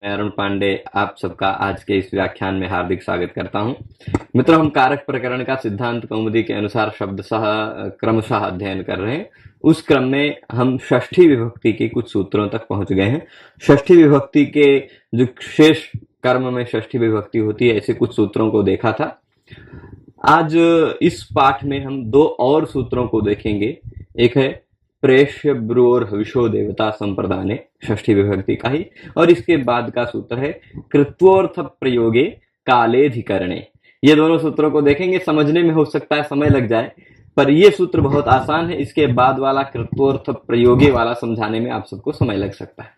मैं अरुण पांडे आप सबका आज के इस व्याख्यान में हार्दिक स्वागत करता हूं। मित्रों, हम कारक प्रकरण का सिद्धांत कौमुदी के अनुसार शब्दशः क्रमशः अध्ययन कर रहे हैं। उस क्रम में हम षष्ठी विभक्ति के कुछ सूत्रों तक पहुंच गए हैं। षष्ठी विभक्ति के जो शेष कर्म में षष्ठी विभक्ति होती है, ऐसे कुछ सूत्रों को देखा था। आज इस पाठ में हम दो और सूत्रों को देखेंगे। एक है प्रेष्य ब्रूर हविषो देवता संप्रदाने, षष्ठी विभक्ति का ही, और इसके बाद का सूत्र है कृत्वोर्थ प्रयोगे कालेधिकरणे। ये दोनों सूत्रों को देखेंगे। समझने में हो सकता है समय लग जाए, पर ये सूत्र बहुत आसान है। इसके बाद वाला कृत्वोर्थ प्रयोगे वाला समझाने में आप सबको समय लग सकता है।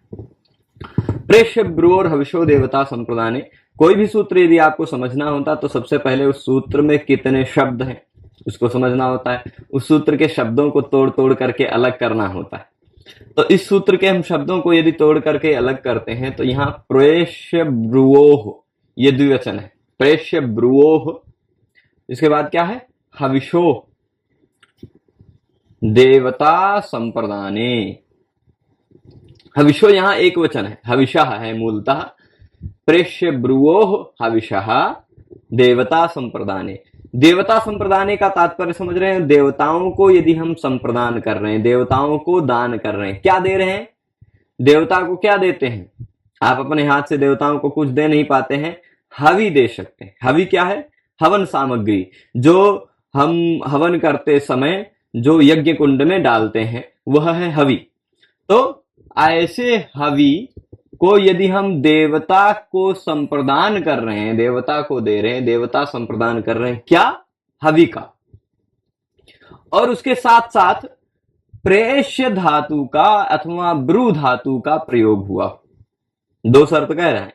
प्रेष्य ब्रूर हविषो देवता संप्रदाने, कोई भी सूत्र यदि आपको समझना होता तो सबसे पहले उस सूत्र में कितने शब्द हैं उसको समझना होता है। उस सूत्र के शब्दों को तोड़ तोड़ करके अलग करना होता है। तो इस सूत्र के हम शब्दों को यदि तोड़ करके अलग करते हैं तो यहाँ प्रेष्य ब्रुवोह, ये द्विवचन है, प्रेष्य ब्रुवोह। इसके बाद क्या है? हविषो देवता संप्रदाने। हविषो यहाँ एक वचन है, हविषः है मूलतः। प्रेष्य ब्रुवोह हविषः देवता संप्रदाने। देवता संप्रदाने का तात्पर्य समझ रहे हैं? देवताओं को यदि हम संप्रदान कर रहे हैं, देवताओं को दान कर रहे हैं, क्या दे रहे हैं? देवता को क्या देते हैं? आप अपने हाथ से देवताओं को कुछ दे नहीं पाते हैं, हवि दे सकते हैं। हवि क्या है? हवन सामग्री, जो हम हवन करते समय जो यज्ञ कुंड में डालते हैं वह है हवि। तो ऐसे हवि को यदि हम देवता को संप्रदान कर रहे हैं, देवता को दे रहे हैं, देवता संप्रदान कर रहे हैं, क्या? हवि का। और उसके साथ साथ प्रेष्य धातु का अथवा ब्रू धातु का प्रयोग हुआ। दो शर्त कह रहे हैं।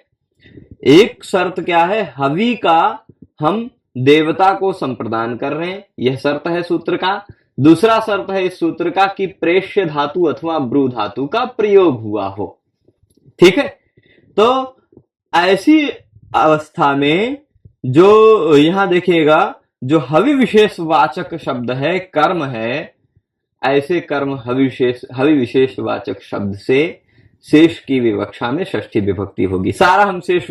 एक शर्त क्या है? हवि का हम देवता को संप्रदान कर रहे हैं, यह शर्त है सूत्र का। दूसरा शर्त है इस सूत्र का कि प्रेष्य धातु अथवा ब्रू धातु का प्रयोग हुआ हो। ठीक है। तो ऐसी अवस्था में जो यहां देखिएगा, जो हवि विशेष वाचक शब्द है, कर्म है, ऐसे कर्म हवि विशेष वाचक शब्द से शेष की विवक्षा में षष्ठी विभक्ति होगी। सारा हम शेष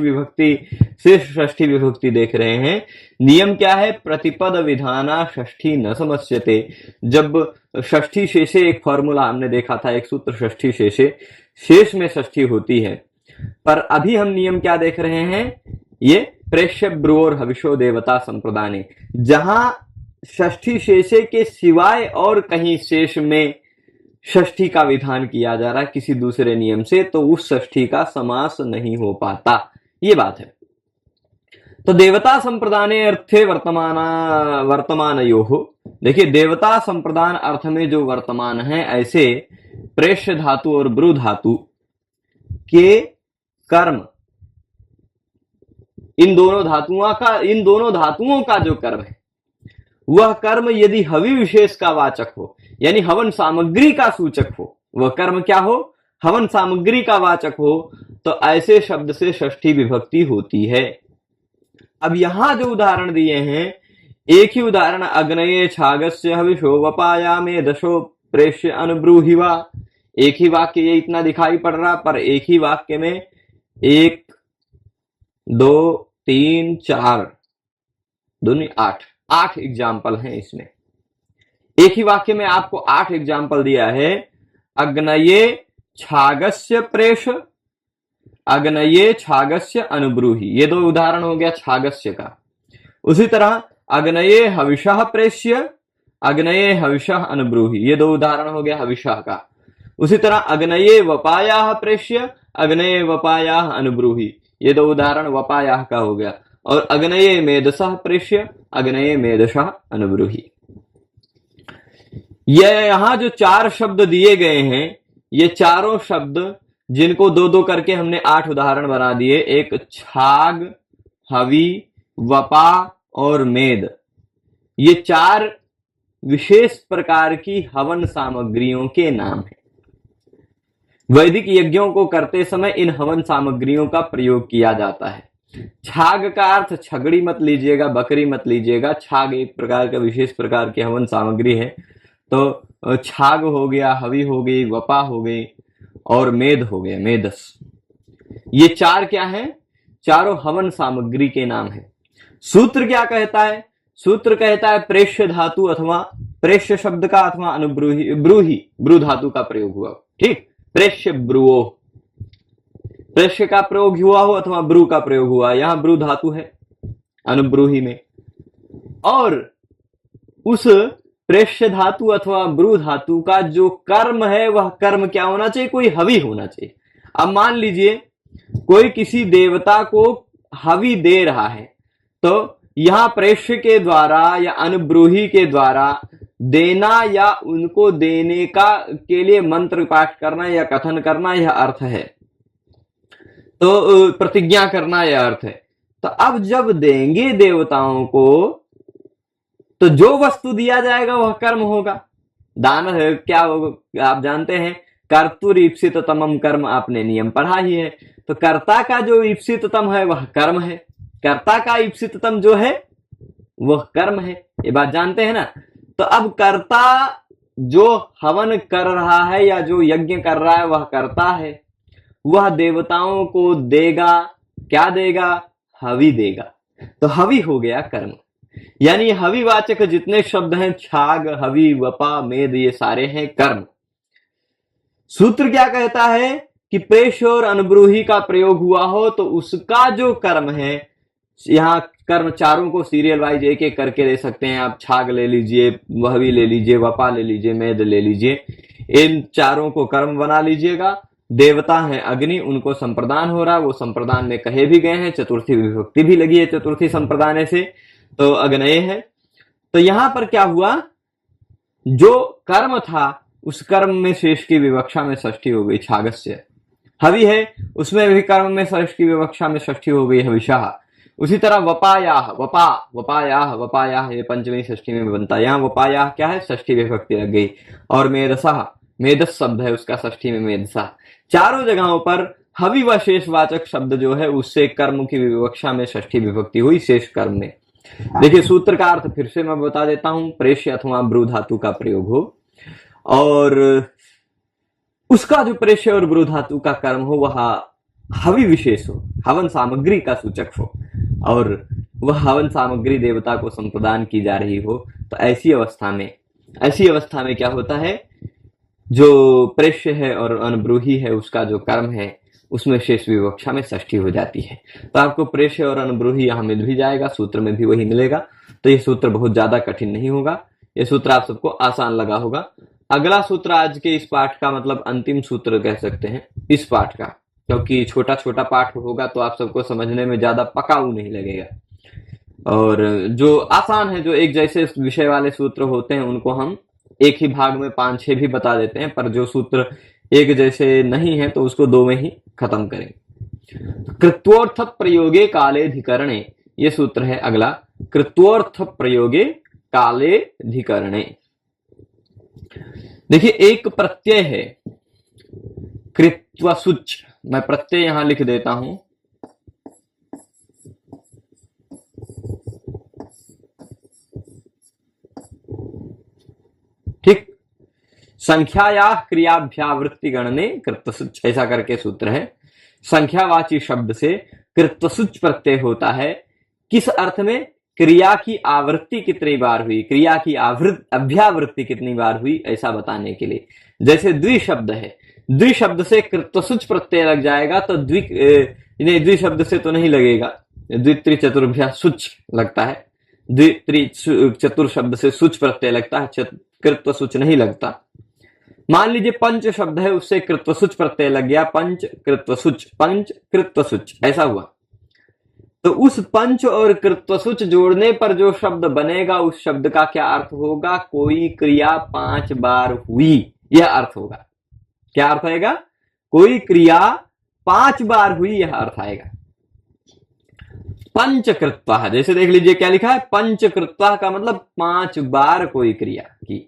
षष्ठी विभक्ति देख रहे हैं। नियम क्या है? प्रतिपद विधाना षष्ठी न समस्यते। जब षष्ठी शेषे, एक फॉर्मूला हमने देखा था, एक सूत्र षष्ठी शेषे, शेष में षष्ठी होती है। पर अभी हम नियम क्या देख रहे हैं? ये प्रेष्य ब्रूर हविषो देवता संप्रदाने, जहां षष्ठी शेषे के सिवाय और कहीं शेष में षष्ठी का विधान किया जा रहा है किसी दूसरे नियम से, तो उस षष्ठी का समास नहीं हो पाता। ये बात है। तो देवता संप्रदाने अर्थे वर्तमानयोः। देखिए, देवता संप्रदान अर्थ में जो वर्तमान है, ऐसे प्रेष्य धातु और ब्रू धातु के कर्म, इन दोनों धातुओं का जो कर्म है, वह कर्म यदि हवि विशेष का वाचक हो, यानी हवन सामग्री का सूचक हो, वह कर्म क्या हो? हवन सामग्री का वाचक हो, तो ऐसे शब्द से षष्ठी विभक्ति होती है। अब यहां जो उदाहरण दिए हैं, एक ही उदाहरण, अग्नये छागस्य हविषो वपायामे दशो प्रेष्य अनुब्रूहिवा। एक ही वाक्य, ये इतना दिखाई पड़ रहा, पर एक ही वाक्य में 1 2 3 4 दोनों 8 एग्जाम्पल हैं इसमें। एक ही वाक्य में आपको 8 एग्जाम्पल दिया है। अग्नये छागस्य प्रेष, अग्नये छागस्य अनुब्रूहि, ये दो उदाहरण हो गया छागस्य का। उसी तरह अग्नये हविषः प्रेष्य, अग्नये हविषः अनुब्रूहि, ये दो उदाहरण हो गया हविषः का। उसी तरह अग्नये वपायाः प्रेष्य, अग्नये वपायाः अनुब्रूहि, ये दो उदाहरण वपायाः का हो गया। और अग्नये मेधसः प्रेष्य, अग्नये मेधसः अनुब्रूहि। ये यहां जो 4 शब्द दिए गए हैं, ये चारों शब्द जिनको 2-2 करके हमने 8 उदाहरण बना दिए, एक छाग, हवि, वपा और मेद, ये 4 विशेष प्रकार की हवन सामग्रियों के नाम हैं। वैदिक यज्ञों को करते समय इन हवन सामग्रियों का प्रयोग किया जाता है। छाग का अर्थ छगड़ी मत लीजिएगा, बकरी मत लीजिएगा। छाग एक प्रकार का विशेष प्रकार की हवन सामग्री है। तो छाग हो गया, हवि हो गई, वपा हो गई और मेद हो गया, मेदस। ये चार क्या है? चारों हवन सामग्री के नाम है। सूत्र क्या कहता है? सूत्र कहता है प्रेष्य धातु अथवा प्रेष्य शब्द का अथवा अनुब्रूही ब्रूही ब्रू धातु का प्रयोग हुआ। ठीक, प्रेष्य ब्रुओ, प्रेष्य का प्रयोग हुआ हो अथवा ब्रू का प्रयोग हुआ, यहां ब्रू धातु है अनुब्रूही में। और उस प्रेष्य धातु अथवा ब्रू धातु का जो कर्म है वह कर्म क्या होना चाहिए? कोई हवि होना चाहिए। अब मान लीजिए कोई किसी देवता को हवि दे रहा है, तो यहां प्रेष्य के द्वारा या अनुब्रूही के द्वारा देना या उनको देने का के लिए मंत्र पाठ करना या कथन करना यह अर्थ है, तो प्रतिज्ञा करना यह अर्थ है। तो अब जब देंगे देवताओं को तो जो वस्तु दिया जाएगा वह कर्म होगा। दान है क्या होगा? आप जानते हैं कर्तुर ईप्सिततमम कर्म, आपने नियम पढ़ा ही है। तो कर्ता का जो ईप्सिततम है वह कर्म है, कर्ता का ईप्सिततम जो है वह कर्म है, ये बात जानते हैं ना। तो अब कर्ता जो हवन कर रहा है या जो यज्ञ कर रहा है वह कर्ता है, वह देवताओं को देगा, क्या देगा? हवि देगा। तो हवि हो गया कर्म। यानी हविवाचक जितने शब्द हैं, छाग, हवि, वपा, मेद, ये सारे हैं कर्म। सूत्र क्या कहता है कि प्रेष्य और अनुब्रूही का प्रयोग हुआ हो तो उसका जो कर्म है, यहां कर्म चारों को सीरियल वाइज एक एक करके ले सकते हैं आप। छाग ले लीजिए, हवि ले लीजिए, वपा ले लीजिए, मेद ले लीजिए, इन चारों को कर्म बना लीजिएगा। देवता है अग्नि, उनको संप्रदान हो रहा है, वो संप्रदान में कहे भी गए हैं, चतुर्थी विभक्ति भी लगी है चतुर्थी संप्रदान से, तो अग्नये है। तो यहां पर क्या हुआ? जो कर्म था उस कर्म में शेष की विवक्षा में षष्ठी हो गई, छागस्य। हवि है, उसमें भी कर्म में शेष की विवक्षा में षष्ठी हो गई, हविषाः। उसी तरह वपायाः, वपायाः ये पंचमी षष्ठी में बनता है। यहाँ वपायाः क्या है? षष्ठी विभक्ति लग गई। और मेदसः, मेदस शब्द है उसका षष्ठी में मेदसा। चारों जगहों पर हवि व शेषवाचक शब्द जो है उससे कर्म की विवक्षा में षष्ठी विभक्ति हुई शेष कर्म में। देखिए सूत्र का अर्थ फिर से मैं बता देता हूं, प्रेष्य अथवा ब्रू धातु का प्रयोग हो और उसका जो प्रेष्य और ब्रू धातु का कर्म हो वह हवि विशेष हो, हवन सामग्री का सूचक हो, और वह हवन सामग्री देवता को संप्रदान की जा रही हो। तो ऐसी अवस्था में क्या होता है? जो प्रेष्य है और अनुब्रूही है उसका जो कर्म है उसमें शेष विवक्षा में षष्ठी हो जाती है। तो आपको प्रेष्य और अनुब्रूही यहां मिल भी जाएगा, सूत्र में भी वही मिलेगा। तो ये सूत्र बहुत ज्यादा कठिन नहीं होगा, ये सूत्र आप सबको आसान लगा होगा। अगला सूत्र आज के इस पाठ का मतलब अंतिम सूत्र कह सकते हैं इस पाठ का, क्योंकि छोटा छोटा पाठ होगा तो आप सबको समझने में ज्यादा पकाऊ नहीं लगेगा। और जो आसान है, जो एक जैसे विषय वाले सूत्र होते हैं उनको हम एक ही भाग में 5-6 भी बता देते हैं, पर जो सूत्र एक जैसे नहीं है तो उसको 2 में ही खत्म करेंगे। कृत्वोर्थ प्रयोगे कालेधिकरणे, ये सूत्र है अगला। कृत्वोर्थ प्रयोगे कालेधिकरणे, देखिए एक प्रत्यय है कृत्वसुच, मैं प्रत्यय यहां लिख देता हूं। ठीक, संख्याया क्रियाभ्यावृत्ति गणने कृत्वसुच, ऐसा करके सूत्र है। संख्यावाची शब्द से कृत्वसुच प्रत्यय होता है। किस अर्थ में? क्रिया की आवृत्ति कितनी बार हुई, क्रिया की अभ्यावृत्ति कितनी बार हुई, ऐसा बताने के लिए। जैसे द्वि शब्द है, द्वि शब्द से कृत्वसुच प्रत्यय लग जाएगा तो द्वि शब्द से तो नहीं लगेगा, द्वित्रि चतुर्भ्या सुच लगता है, द्वित्रि चतुर शब्द से सुच प्रत्यय लगता है, कृत्वसुच नहीं लगता। मान लीजिए पंच शब्द है, उससे कृत्वसुच प्रत्यय लग गया, पंच कृत्वसुच, ऐसा हुआ। तो उस पंच और कृत्वसुच जोड़ने पर जो शब्द बनेगा उस शब्द का क्या अर्थ होगा? कोई क्रिया 5 बार हुई, यह अर्थ होगा। क्या अर्थ आएगा? कोई क्रिया 5 बार हुई, यह अर्थ आएगा। पंचकृत्वा, जैसे देख लीजिए क्या लिखा है, पंचकृत्वा का मतलब 5 बार कोई क्रिया की।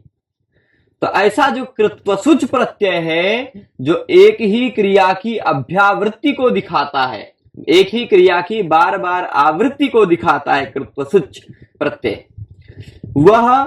तो ऐसा जो कृत्वसुच प्रत्यय है जो एक ही क्रिया की अभ्यावृत्ति को दिखाता है, एक ही क्रिया की बार बार आवृत्ति को दिखाता है, कृत्वसुच प्रत्यय, वह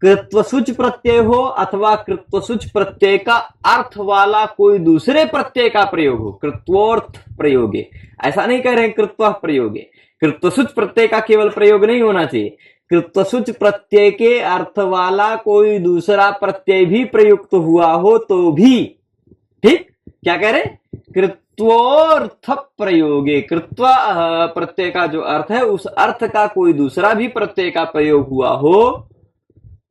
कृत्वसुच प्रत्यय हो अथवा कृत्वसुच प्रत्यय का अर्थ वाला कोई दूसरे प्रत्यय का प्रयोग हो, कृत्वोर्थ प्रयोगे, ऐसा नहीं कह रहे हैं कृत्व प्रयोगे। कृत्वसुच प्रत्यय का केवल प्रयोग नहीं होना चाहिए, कृत्वसुच प्रत्यय के अर्थ वाला कोई दूसरा प्रत्यय भी प्रयुक्त हुआ हो तो भी ठीक। क्या कह रहे? कृत्वोर्थ प्रयोगे, कृत्व प्रत्यय का जो अर्थ है उस अर्थ का कोई दूसरा भी प्रत्यय का प्रयोग हुआ हो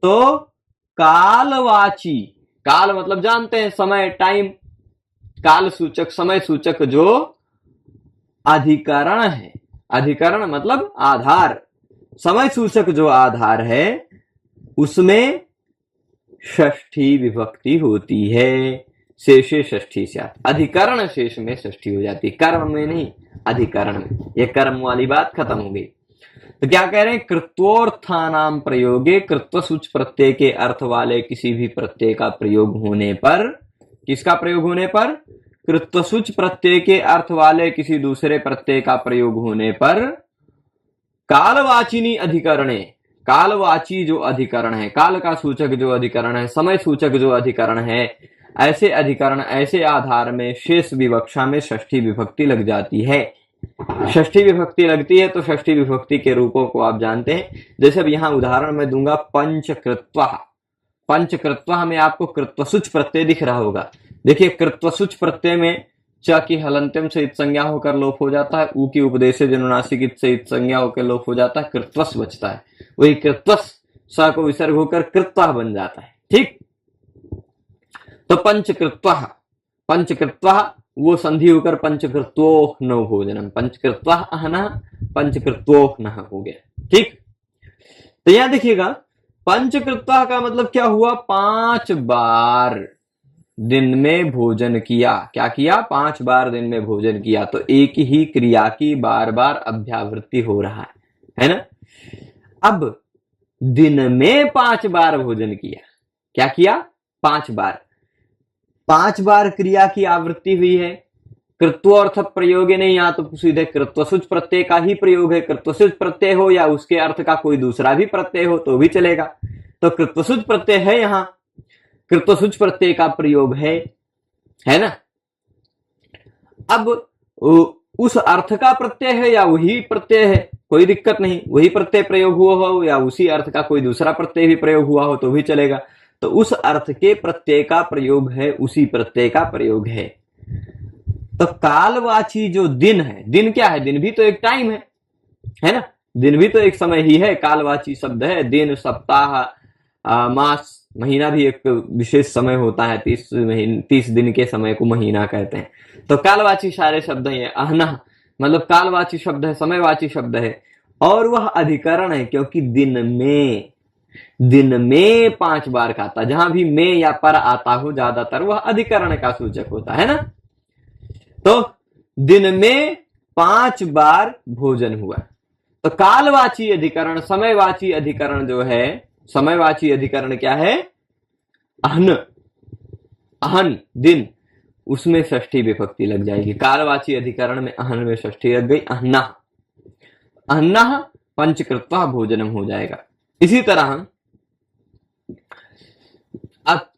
तो कालवाची, काल मतलब जानते हैं समय, टाइम, काल सूचक, समय सूचक जो अधिकरण है, अधिकरण मतलब आधार, समय सूचक जो आधार है उसमें षष्ठी विभक्ति होती है। शेषे षष्ठी से, अधिकरण शेष में षष्ठी हो जाती है, कर्म में नहीं, अधिकरण में। ये कर्म वाली बात खत्म हो गई। तो क्या कह रहे हैं? कृत्वोर्थानाम प्रयोगे, कृत्वसूच प्रत्यय के अर्थ वाले किसी भी प्रत्यय का प्रयोग होने पर, किसका प्रयोग होने पर? कृत्वसूच प्रत्यय के अर्थ वाले किसी दूसरे प्रत्यय का प्रयोग होने पर कालवाचिनी अधिकरणे, कालवाची जो अधिकरण है, काल का सूचक जो अधिकरण है, समय सूचक जो अधिकरण है, ऐसे अधिकरण, ऐसे आधार में शेष विवक्षा में षष्ठी विभक्ति लग जाती है। षष्ठी विभक्ति लगती है तो षष्ठी विभक्ति के रूपों को आप जानते हैं। जैसे अब यहां उदाहरण मैं दूंगा, पंचकृत्वा, पंचकृत्वा में आपको कृत्वसुच प्रत्यय दिख रहा होगा। देखिए कृत्वसुच प्रत्यय में च की हलंत्यम से इत संज्ञा होकर लोप हो जाता है, ऊ की उपदेश जनुनासिक से इत संज्ञा होकर लोप हो जाता है, कृत्वस बचता है। वही कृत्वस स को विसर्ग होकर कृत्वा बन जाता है। ठीक, तो पंचकृत्वा, पंचकृत्वा वो संधि होकर पंचकृत्वो न भोजनम, पंचकृत्वा अहना पंचकृत्वो न हो गया। ठीक, तो यहां देखिएगा पंचकृत्वा का मतलब क्या हुआ? 5 बार दिन में भोजन किया। क्या किया? 5 बार दिन में भोजन किया। तो एक ही क्रिया की बार बार अभ्यावृत्ति हो रहा है ना। अब दिन में 5 बार भोजन किया, क्या किया? 5 बार, 5 बार क्रिया की आवृत्ति हुई है। कृत्वोर्थ प्रयोग नहीं, या तो सीधे कृत्वसुच प्रत्यय का ही प्रयोग है, कृत्वसुच प्रत्यय हो या उसके अर्थ का कोई दूसरा भी प्रत्यय हो तो भी चलेगा। तो कृत्वसुच प्रत्यय है, यहां कृत्वसुच प्रत्यय का प्रयोग है ना। अब उस अर्थ का प्रत्यय है या वही प्रत्यय है, कोई दिक्कत नहीं, वही प्रत्यय प्रयोग हुआ हो या उसी अर्थ का कोई दूसरा प्रत्यय भी प्रयोग हुआ हो तो भी चलेगा। तो उस अर्थ के प्रत्यय का प्रयोग है, उसी प्रत्यय का प्रयोग है। तो कालवाची जो दिन है, दिन क्या है? दिन भी तो एक टाइम है ना, दिन भी तो एक समय ही है। कालवाची शब्द है, दिन, सप्ताह, मास, महीना भी एक विशेष समय होता है। 30 दिन के समय को महीना कहते हैं। तो कालवाची सारे शब्द ही है। अहना मतलब कालवाची शब्द है, समयवाची शब्द है, और वह अधिकरण है क्योंकि दिन में 5 बार खाता। जहां भी में या पर आता हो ज्यादातर वह अधिकरण का सूचक होता है ना। तो दिन में 5 बार भोजन हुआ। तो कालवाची अधिकरण, समयवाची अधिकरण जो है, समयवाची अधिकरण क्या है? अहन, अहन दिन, उसमें षष्ठी विभक्ति लग जाएगी। कालवाची अधिकरण में अहन में षष्ठी लग गई, अहना, अहना पंचकृत्वा भोजनम हो जाएगा। इसी तरह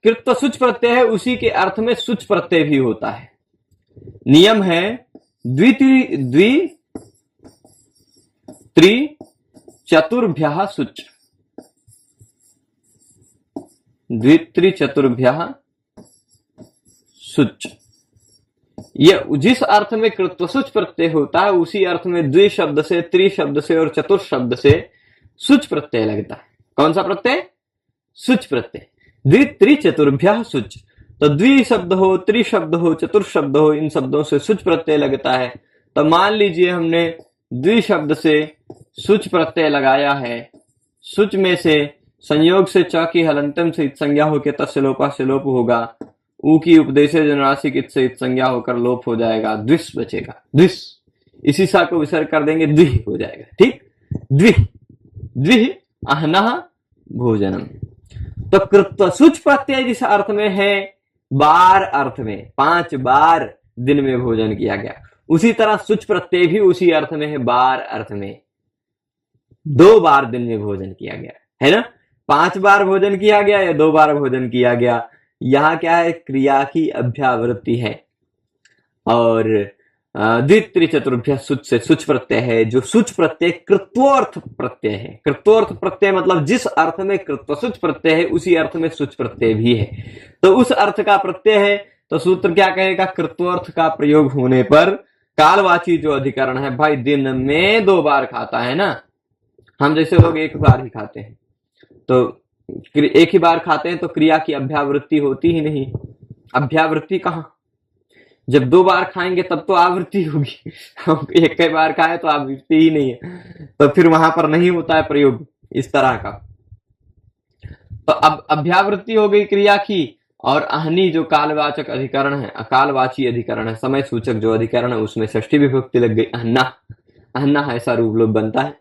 कृत्व सुच प्रत्यय है, उसी के अर्थ में सुच प्रत्यय भी होता है। नियम है त्रि चतुर्भ्यः सुच, द्वित्रि चतुर्भ्यः सुच। यह जिस अर्थ में कृत्वसुच प्रत्यय होता है उसी अर्थ में द्वि शब्द से, त्रि शब्द से और चतुर शब्द से सुच प्रत्यय लगता है। कौन सा प्रत्यय? सुच प्रत्यय। द्वित्रि चतुर्भ्यः सुच। तो द्वि शब्द हो, त्रि शब्द हो, चतुर शब्द हो, इन शब्दों से सुच प्रत्यय लगता है। तो मान लीजिए हमने द्वि शब्द से सुच प्रत्यय लगाया है, सुच में से संयोग से च की हलंतम से इत संज्ञा होकर तस्य लोपा से लोप होगा, ऊ की उपदेश जनुनासिक इत से इत संज्ञा होकर लोप हो जाएगा, द्विस बचेगा, द्विस। इसी सा को विसर्ग कर देंगे, द्वि हो जाएगा। ठीक, द्वि, द्वि अहनः भोजनम। तो कृत्वसुच प्रत्यय जिस अर्थ में है, बार अर्थ में, 5 बार दिन में भोजन किया गया, उसी तरह सुच प्रत्यय भी उसी अर्थ में है, बार अर्थ में, 2 बार दिन में भोजन किया गया है ना। 5 बार भोजन किया गया या 2 बार भोजन किया गया, यहाँ क्या है, क्रिया की अभ्यावृत्ति है। और द्वित्रि चतुर्भ्य सुच से सुच प्रत्यय है, जो सुच प्रत्यय कृत्वोर्थ प्रत्यय है। कृत्वोर्थ प्रत्यय मतलब जिस अर्थ में कृत्व सुच प्रत्यय है उसी अर्थ में सुच प्रत्यय भी है, तो उस अर्थ का प्रत्यय है। तो सूत्र क्या कहेगा, कृत्वर्थ का प्रयोग होने पर कालवाची जो अधिकरण है, भाई दिन में 2 बार खाता है ना, हम जैसे लोग 1 बार ही खाते हैं, तो 1 ही बार खाते हैं तो क्रिया की अभ्यावृत्ति होती ही नहीं। अभ्यावृत्ति कहां, जब 2 बार खाएंगे तब तो आवृत्ति होगी, हम 1 बार खाए तो आवृत्ति ही नहीं है, तो फिर वहां पर नहीं होता है प्रयोग इस तरह का। तो अब अभ्यावृत्ति हो गई क्रिया की, और अहनी जो कालवाचक अधिकरण है, अकालवाची अधिकरण है, समय सूचक जो अधिकरण है उसमें षष्ठी विभक्ति लग गई, अहन्ना। अहन्ना ऐसा रूप लोग बनता है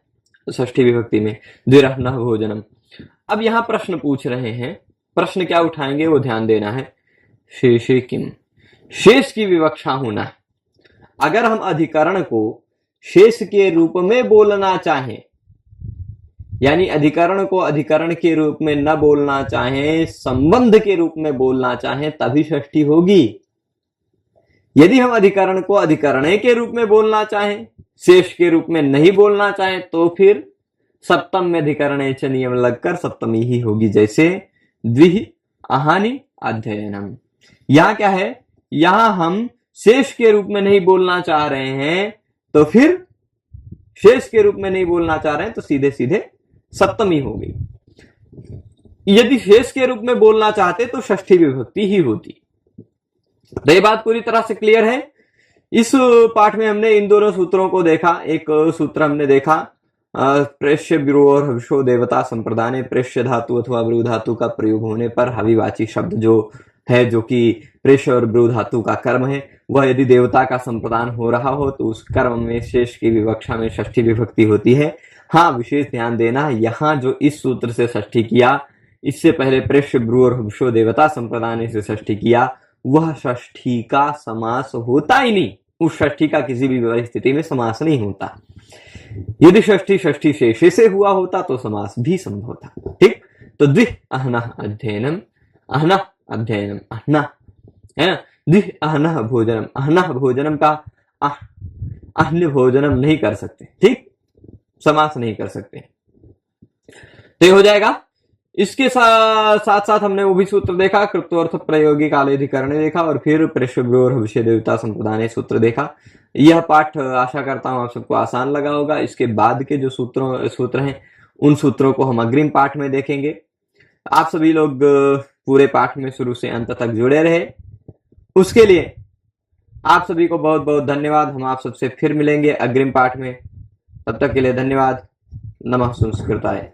षष्ठी विभक्ति में, द्विरहन्ना भोजनम। अब यहां प्रश्न पूछ रहे हैं, प्रश्न क्या उठाएंगे वो ध्यान देना है। शेषे किम, शेष की विवक्षा होना है। अगर हम अधिकरण को शेष के रूप में बोलना चाहें, यानी अधिकरण को अधिकरण के रूप में न बोलना चाहें, संबंध के रूप में बोलना चाहें, तभी षष्ठी होगी। यदि हम अधिकरण को अधिकरणे के रूप में बोलना चाहें, शेष के रूप में नहीं बोलना चाहें, तो फिर सप्तम में अधिकरणे च नियम लगकर सप्तमी ही होगी, जैसे द्विह अहानि अध्ययनम। यहां क्या है, यहां हम शेष के रूप में नहीं बोलना चाह रहे हैं, तो फिर शेष के रूप में नहीं बोलना चाह रहे हैं तो सीधे सीधे सप्तमी हो गई। यदि शेष के रूप में बोलना चाहते तो षष्ठी विभक्ति ही होती। तो ये बात पूरी तरह से क्लियर है। इस पाठ में हमने इन दोनों सूत्रों को देखा। एक सूत्र हमने देखा प्रेष्य ब्रू और हविषो देवता संप्रदाने, प्रेष्य धातु अथवा ब्रू धातु का प्रयोग होने पर हविवाची शब्द जो है, जो कि प्रेष्य और ब्रू धातु का कर्म है, वह यदि देवता का संप्रदान हो रहा हो तो उस कर्म में शेष की विवक्षा में षष्ठी विभक्ति होती है। हाँ, विशेष ध्यान देना, यहाँ जो इस सूत्र से षष्ठी किया, इससे पहले प्रेष्य ब्रू और हविषो देवता संप्रदाने से षष्ठी किया, वह षष्ठी का समास होता ही नहीं। उस षष्ठी का किसी भी परिस्थिति में समास नहीं होता। यदि षष्ठी षष्ठी शेषे से हुआ होता तो समास भी संभव था। ठीक, तो द्विह अहनः अध्ययनम, अहनः अध्ययनम, अहनः है ना, द्विह अहनः भोजनम। अहनः भोजनम का अहन्य भोजनम नहीं कर सकते, ठीक, समास नहीं कर सकते, तो ये हो जाएगा। इसके साथ साथ हमने वो भी सूत्र देखा, कृत्वर्थ प्रयोगी कालेधिकरण देखा, और फिर प्रेष्य ब्रू और हविष्य देवता संप्रदान सूत्र देखा। यह पाठ आशा करता हूं आप सबको आसान लगा होगा। इसके बाद के जो सूत्र हैं उन सूत्रों को हम अग्रिम पाठ में देखेंगे। आप सभी लोग पूरे पाठ में शुरू से अंत तक जुड़े रहे, उसके लिए आप सभी को बहुत बहुत धन्यवाद। हम आप सबसे फिर मिलेंगे अग्रिम पाठ में, तब तक के लिए धन्यवाद। नमः संस्कृताय।